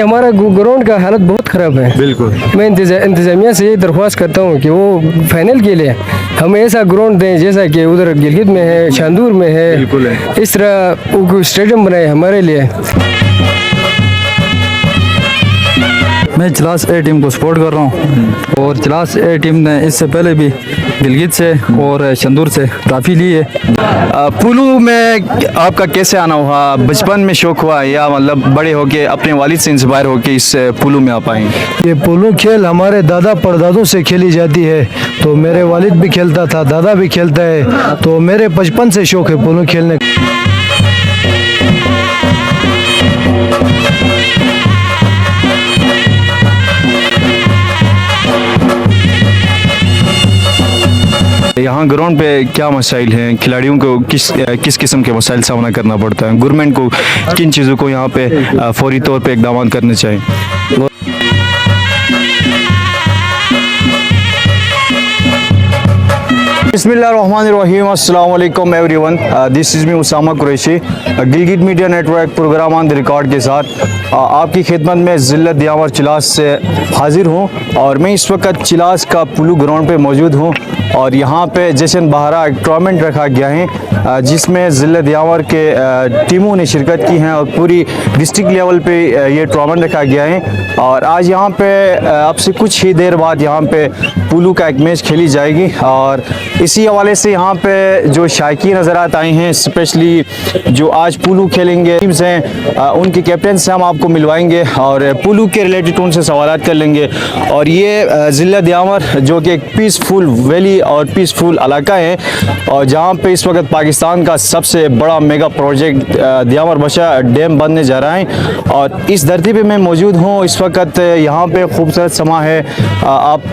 हमारा ग्राउंड का हालत बहुत ख़राब है। बिल्कुल। मैं इंतज़ामिया से ये दरख्वास्त करता हूँ कि वो फाइनल के लिए हमें ऐसा ग्राउंड दें जैसा कि उधर गिलगित में है, शांदूर में है। बिल्कुल है। इस तरह स्टेडियम बनाए हमारे लिए। मैं चिलास ए टीम को सपोर्ट कर रहा हूँ और चिलास ए टीम ने इससे पहले भी गिलगित से और शंदूर से ट्रॉफी ली है। पुलू में आपका कैसे आना हुआ? बचपन में शौक हुआ या मतलब बड़े होके अपने वालिद से इंस्पायर होके इस पुलू में आ पाए? ये पोलो खेल हमारे दादा परदादों से खेली जाती है, तो मेरे वालिद भी खेलता था, दादा भी खेलता है, तो मेरे बचपन से शौक है पोलो खेलने। यहाँ ग्राउंड पे क्या मसाइल हैं? खिलाड़ियों को किस किस्म के मसाइल सामना करना पड़ता है? गवर्नमेंट को किन चीज़ों को यहाँ पे फौरी तौर पे इकदाम करने चाहिए? बिस्मिल्लाहिर्रहमानिर्रहीम, अस्सलाम वालेकुम everyone. This is me Usama Qureshi, Gilgit media network program on the record के साथ आपकी खिदमत में ज़िला दियावर चिलास से हाजिर हूँ। और मैं इस वक्त चिलास का पुलू ग्राउंड पे मौजूद हूँ और यहाँ पे जश्न बहारा एक टूर्नामेंट रखा गया है जिसमें ज़िला दियावर के टीमों ने शिरकत की है और पूरी डिस्ट्रिक्ट लेवल पे ये टूर्नामेंट रखा गया है। और आज यहाँ पे अब से कुछ ही देर बाद यहाँ पे पुलू का एक मैच खेली जाएगी और इसी हवाले से यहाँ पे जो शायकीन नज़रात आए हैं, स्पेशली जो आज पुलू खेलेंगे टीम्स हैं, उनके कैप्टन से हम आपको मिलवाएंगे और पुलू के रिलेटेड उनसे सवालात कर लेंगे। और ये ज़िला दियावर जो कि एक पीसफुल वैली और पीसफुल इलाका है और जहाँ पे इस वक्त पाकिस्तान का सबसे बड़ा मेगा प्रोजेक्ट दियावर बशा डैम बनने जा रहा है और इस धरती पे मैं मौजूद हूँ इस वक्त। यहाँ पे खूबसूरत समा है, आप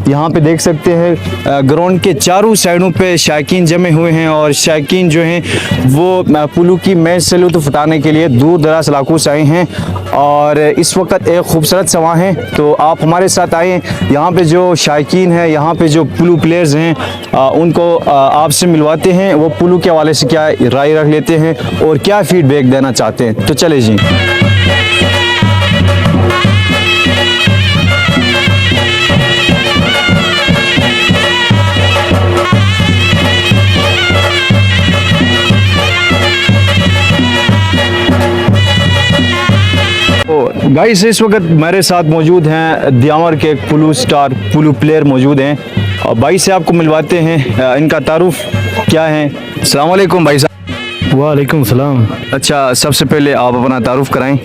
यहाँ पे देख सकते हैं ग्राउंड के चारों साइडों पे शायकीन जमे हुए हैं और शायकीन जो हैं वो पुलू की मैच से लुत्फ़ उठाने के लिए दूर दराज इलाकों से आए हैं और इस वक्त एक खूबसूरत समा है। तो आप हमारे साथ आए, यहाँ पे जो शायकीन है, यहाँ पे जो पुलू प्लेयर्स हैं उनको आपसे मिलवाते हैं, वो पुलू के हवाले से क्या राय रख लेते हैं और क्या फीडबैक देना चाहते हैं। तो चले जी। गाइस, इस वक्त मेरे साथ मौजूद हैं दियावर के एक पुलू स्टार पुलू प्लेयर मौजूद हैं और भाई से आपको मिलवाते हैं, इनका तारुफ क्या है। अस्सलाम वालेकुम भाई साहब। वालेकुम सलाम। अच्छा, सबसे पहले आप अपना तारुफ कराएं।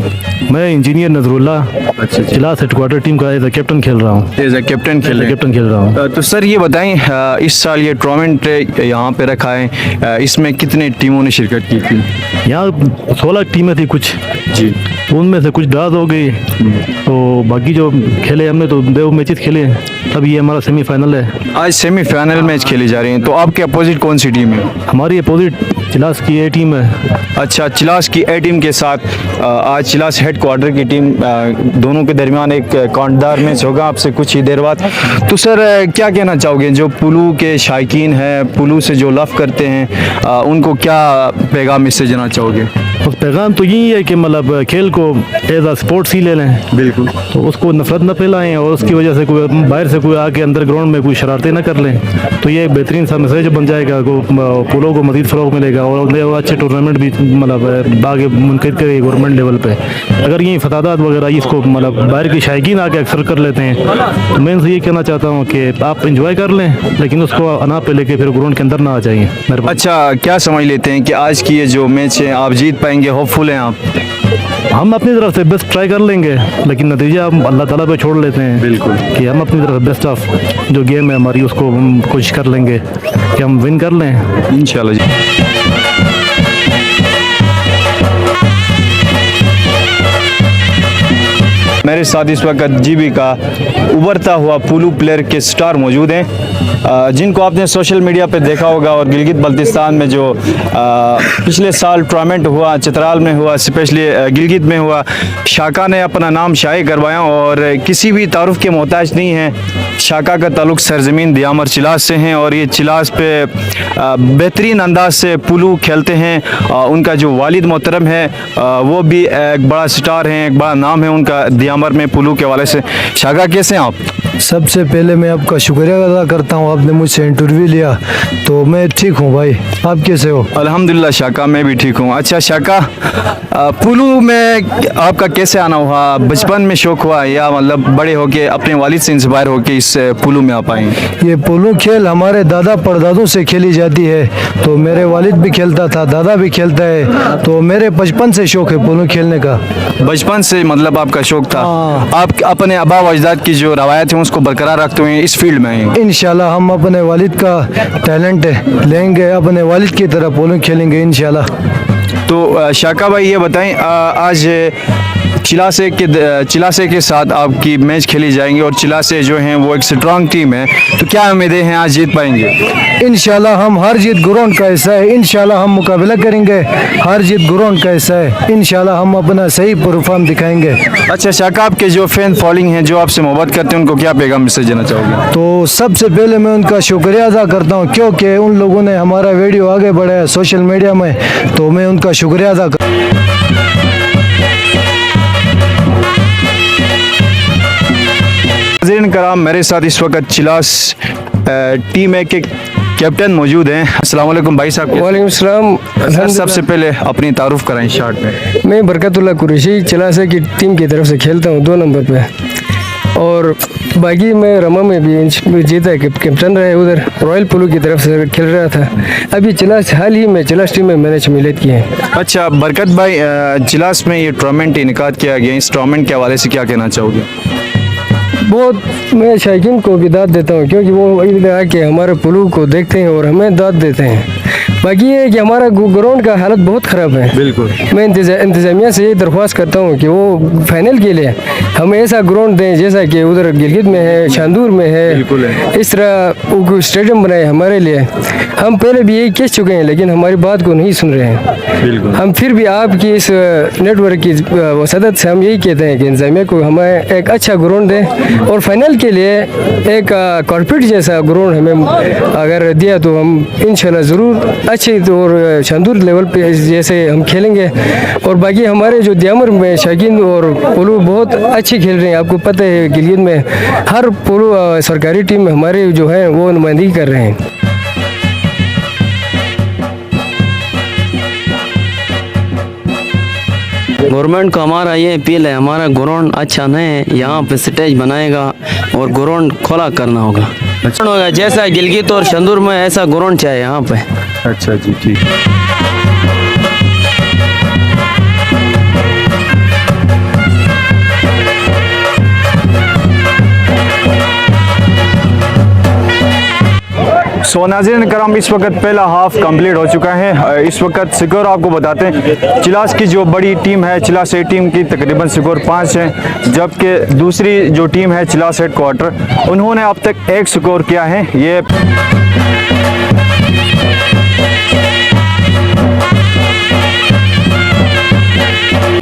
मैं इंजीनियर नजरुल्ला चिलास हेडक्वार्टर टीम का एज ए कैप्टन खेल रहा हूँ। एज ए कैप्टन खेल रहा हूँ। तो सर ये बताएं, इस साल ये टूर्नामेंट यहाँ पे रखा है, इसमें कितने टीमों ने शिरकत की थी? यहाँ 16 टीमें थी कुछ जी, उनमें से कुछ ड्राज हो गई, तो बाकी जो खेले हमने तो 2 मैचेस खेले। अब ये हमारा सेमीफाइनल है। आज सेमीफाइनल मैच खेले जा रहे हैं। तो आपके अपोजिट कौन सी टीम है? हमारी अपोजिट चिलास की ए टीम है। अच्छा, चिलास की ए टीम के साथ आज चिलास हेडक्वार्टर की टीम, दोनों के दरमियान एक कांटेदार मैच होगा आपसे कुछ ही देर बाद। तो सर क्या कहना चाहोगे, जो पुलू के शायकीन हैं, पुलू से जो लव करते हैं, उनको क्या पैगाम इससे देना चाहोगे? उस पैगाम तो यही है कि मतलब खेल को एज आ स्पोर्ट्स ही ले लें। बिल्कुल। तो उसको नफरत न फैलाएं और उसकी वजह से कोई बाहर से कोई आके अंदर ग्राउंड में कोई शरारतें न कर लें। तो ये एक बेहतरीन सा मैसेज बन जाएगा, पुलों को मज़ीद फ़रोग़ मिलेगा और अच्छे टूर्नामेंट भी मतलब आगे मुनक़िद करेगी गवर्नमेंट लेवल पे। अगर ये फसादात वगैरह इसको मतलब बाहर के शायकीन आके अक्सर कर लेते हैं, तो मैं इनसे ये कहना चाहता हूँ कि आप इंजॉय कर लें लेकिन उसको अना पे लेके फिर ग्राउंड के अंदर ना आ जाइए। अच्छा, क्या समझ लेते हैं कि आज की ये जो मैच है आप जीत पाएंगे? होपफुल हैं आप? हम अपनी तरफ से बेस्ट ट्राई कर लेंगे लेकिन नतीजा हम अल्लाह ताला पे छोड़ लेते हैं। बिल्कुल। कि हम अपनी तरफ बेस्ट ऑफ जो गेम है हमारी उसको हम कोशिश कर लेंगे कि हम विन कर लें इंशाल्लाह जी। मेरे साथ इस वक्त जीबी का उभरता हुआ पुलू प्लेयर के स्टार मौजूद हैं, जिनको आपने सोशल मीडिया पे देखा होगा। और गिलगित बल्तिस्तान में जो पिछले साल टूर्नामेंट हुआ, चित्राल में हुआ, स्पेशली गिलगित में हुआ, शाका ने अपना नाम शाये करवाया और किसी भी तारुफ के मोहताज नहीं है। शाका का ताल्लुक सरजमीन दियामर चिलास से हैं और ये चिलास पे बेहतरीन अंदाज से पुलू खेलते हैं। उनका जो वालिद मोहतरम है वो भी एक बड़ा स्टार हैं, एक बड़ा नाम है उनका दियामर में पुलू के वाले से। शाका कैसे हैं आप? सबसे पहले मैं आपका शुक्रिया अदा करता हूँ, आपने मुझसे इंटरव्यू लिया। तो मैं ठीक हूँ भाई, आप कैसे हो? अल्हम्दुलिल्लाह शाका, मैं भी ठीक हूँ। अच्छा शाका, पुलू में आपका कैसे आना हुआ? बचपन में शौक हुआ या मतलब बड़े होके अपने वालिद से इंस्पायर होके इस पुलू में आ पाए? ये पुलू खेल हमारे दादा परदादों से खेली जाती है, तो मेरे वालिद भी खेलता था, दादा भी खेलता है, तो मेरे बचपन से शौक है पुलू खेलने का। बचपन से मतलब आपका शौक था? आप अपने आबा व अजदाद की जो रवायत है उसको बरकरार रखते हुए इस फील्ड में हैं? इंशाल्लाह हम अपने वालिद का टैलेंट लेंगे, अपने वालिद की तरह पुलू खेलेंगे इंशाल्लाह। तो शाका भाई ये बताएं, आज चिलासे के साथ आपकी मैच खेली जाएंगी और चिलासे जो हैं वो एक स्ट्रांग टीम है, तो क्या उम्मीदें हैं आज जीत पाएंगे? इंशाल्लाह हम हार जीत ग्राउंड का हिस्सा है, इंशाल्लाह हम मुकाबला करेंगे, हार जीत ग्राउंड का हिस्सा है, इंशाल्लाह हम अपना सही परफॉर्म दिखाएंगे। अच्छा शाका, आपके जो फैन फॉलोइंग हैं, जो आपसे मोहब्बत करते हैं, उनको क्या पैगाम मैसेज देना चाहोगे? तो सबसे पहले मैं उनका शुक्रिया अदा करता हूँ, क्योंकि उन लोगों ने हमारा वीडियो आगे बढ़ाया सोशल मीडिया में, तो मैं उनका शुक्रिया अदा करता हूँ। नाज़रीन कराम, मेरे साथ इस वक्त चिलास टीम ए के कैप्टन मौजूद हैं। अस्सलाम वालेकुम भाई साहब। वालेकुम सलाम। सर, सबसे पहले अपनी तारुफ कराएं शॉर्ट में। मैं बरकतुल्लाह कुरैशी चिलासे की टीम की तरफ से खेलता हूँ 2 नंबर पे, और बाकी मैं रमा में भी जीता कैप्टन रहे, उधर रॉयल पुलू की तरफ से खेल रहा था। अभी चिलास हाल ही में चिलास टीम में मैंने शमूलियत की है। अच्छा बरकत भाई, चिलास में ये टूर्नामेंट इनेकाद किया गया, इस टूर्नामेंट के हवाले से क्या कहना चाहोगे? बहुत मैं शायकीन को भी दाद देता हूँ, क्योंकि वो इधर आके हमारे पुलू को देखते हैं और हमें दाद देते हैं। बाकी ये है कि हमारा ग्राउंड का हालत बहुत ख़राब है। बिल्कुल। मैं इंतज़ामिया से ये दरख्वास्त करता हूँ कि वो फाइनल के लिए हमें ऐसा ग्राउंड दें जैसा कि उधर गिलगित में है, शांदूर में है, बिल्कुल है। इस तरह स्टेडियम बनाए हमारे लिए। हम पहले भी यही कह चुके हैं, लेकिन हमारी बात को नहीं सुन रहे हैं। बिल्कुल। हम फिर भी आपकी इस नेटवर्क की वसदत से हम यही कहते हैं कि इंतज़ामिया को हमें एक अच्छा ग्राउंड दें और फाइनल के लिए एक कॉर्पोरेट जैसा ग्राउंड हमें अगर दिया तो हम इंशाल्लाह ज़रूर अच्छे और शानदार लेवल पे जैसे हम खेलेंगे। और बाकी हमारे जो दियामर में शाकिन और पोलो बहुत अच्छे खेल रहे हैं। आपको पता है गिलगित में हर पोलो सरकारी टीम में हमारे जो है वो नुमाइंदगी कर रहे हैं। गवर्नमेंट को हमारा ये अपील है, हमारा ग्राउंड अच्छा नहीं है, यहाँ पे स्टेज बनाएगा और ग्राउंड खोला करना होगा। होगा जैसा गिलगित और शंदूर में ऐसा ग्राउंड चाहिए यहाँ पे। अच्छा जी, ठीक। सो नाज़रीन करम, इस वक्त पहला हाफ कंप्लीट हो चुका है। इस वक्त स्कोर आपको बताते हैं, चिलास की जो बड़ी टीम है चिलास ए टीम की तकरीबन स्कोर 5 है, जबकि दूसरी जो टीम है चिलास हेडक्वार्टर उन्होंने अब तक 1 स्कोर किया है। ये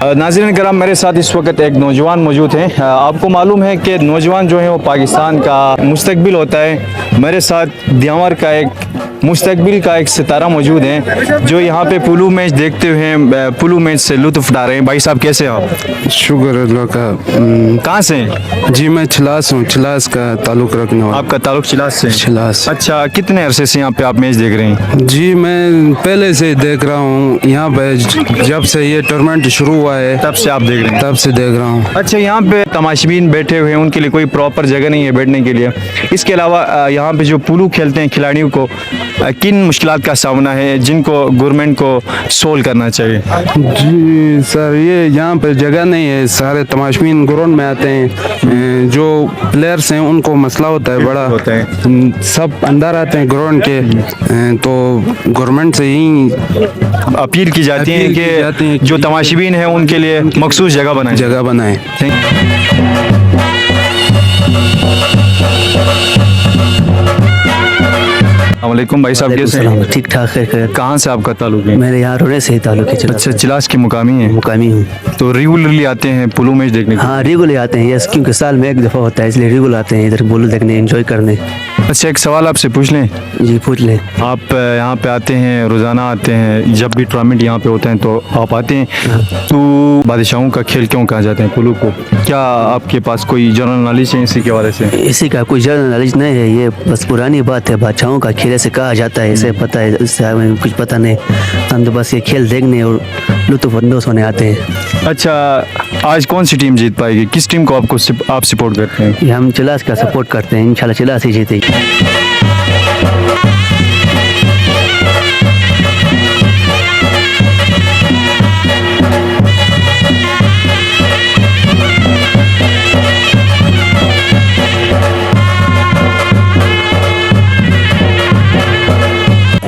नाज़रीन करम, मेरे साथ इस वक्त एक नौजवान मौजूद हैं। आपको मालूम है कि नौजवान जो है वो पाकिस्तान का मुस्तकबिल होता है। मेरे साथ दियामर का एक मुस्तकबिल का एक सितारा मौजूद है जो यहाँ पे पुलू मैच देखते हुए पुलू मैच से लुत्फ उठा रहे हैं। भाई साहब कैसे हो आप? शुक्र अल्लाह का। कहाँ से हैं? जी मैं चिलास हूँ, चिलास का ताल्लुक रखने वाला। आपका ताल्लुक चिलास से? चिलास। अच्छा, कितने अरसे से यहाँ पे आप मैच देख रहे हैं? जी मैं पहले से देख रहा हूँ यहाँ पे, जब से ये टूर्नामेंट शुरू हुआ है तब से आप देख रहे हैं? तब से देख रहा हूँ। अच्छा, यहाँ पे तमाशबीन बैठे हुए हैं, उनके लिए कोई प्रॉपर जगह नहीं है बैठने के लिए। इसके अलावा यहाँ पे जो पुलू खेलते हैं खिलाड़ियों को किन मुश्किलात का सामना है जिनको गवर्नमेंट को सोल्व करना चाहिए? जी सर, ये यहाँ पे जगह नहीं है, सारे तमाशबीन ग्राउंड में आते हैं, जो प्लेयर्स हैं उनको मसला होता है बड़ा, होता है। सब अंदर आते हैं ग्राउंड के, तो गवर्नमेंट से यही अपील की जाती है अपील की जाती है कि जो तमाशबीन हैं उनके लिए मखसूस जगह बनाए। जगह बनाए। अस्सलामुअलैकुम भाई साहब, कैसे हैं? ठीक ठाक है। कहाँ से आपका ताल्लुक है? मेरे यहाँ रोने से ही ताल्लुक है। अच्छा, चिलास के मुकामी हैं? मुकामी हूँ। तो रेगुलरली आते हैं पुलू मैच देखने के? हाँ, रेगुलर आते हैं, यस, क्योंकि साल में एक दफ़ा होता है, इसलिए रेगुलर आते हैं इधर बोलो देखने, एंजॉय करने। अच्छा, एक सवाल आपसे पूछ लें? जी पूछ लें। आप यहाँ पे आते हैं, रोज़ाना आते हैं, जब भी टूर्नामेंट यहाँ पे होते हैं तो आप आते हैं, तो बादशाहों का खेल क्यों कहा जाता है पुलू को? क्या आपके पास कोई जनरल नॉलेज है इसी के बारे से? इसी का कोई जनरल नॉलेज नहीं है, ये बस पुरानी बात है, बादशाहों का खेल ऐसे कहा जाता है, इसे पता है, इससे हमें कुछ पता नहीं, हम तो बस ये खेल देखने और लुत्फ़अंदोज़ होने आते हैं। अच्छा, आज कौन सी टीम जीत पाएगी? किस टीम को आप सपोर्ट करते हैं? ये हम चिलास का सपोर्ट करते हैं, इंशाल्लाह चिलास ही जीतेगी।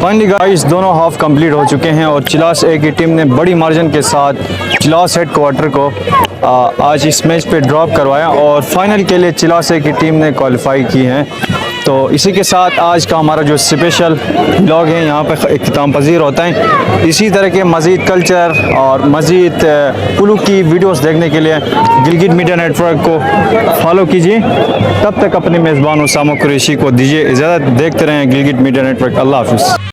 फाइनली गाइस, दोनों हाफ कंप्लीट हो चुके हैं और चिलास ए की टीम ने बड़ी मार्जिन के साथ चिलास हेडक्वार्टर को आज इस मैच पे ड्रॉप करवाया और फाइनल के लिए चिलास ए की टीम ने क्वालिफाई की है। तो इसी के साथ आज का हमारा जो स्पेशल व्लॉग है यहाँ पे इख्तिताम पजीर होता है। इसी तरह के मज़ीद कल्चर और मज़ीद पुलू की वीडियोस देखने के लिए गिलगित मीडिया नेटवर्क को फॉलो कीजिए। तब तक अपने मेज़बान उसामा कुरैशी को दीजिए इजाज़त। देखते रहें गिलगित मीडिया नेटवर्क। अल्लाह हाफ़िज़।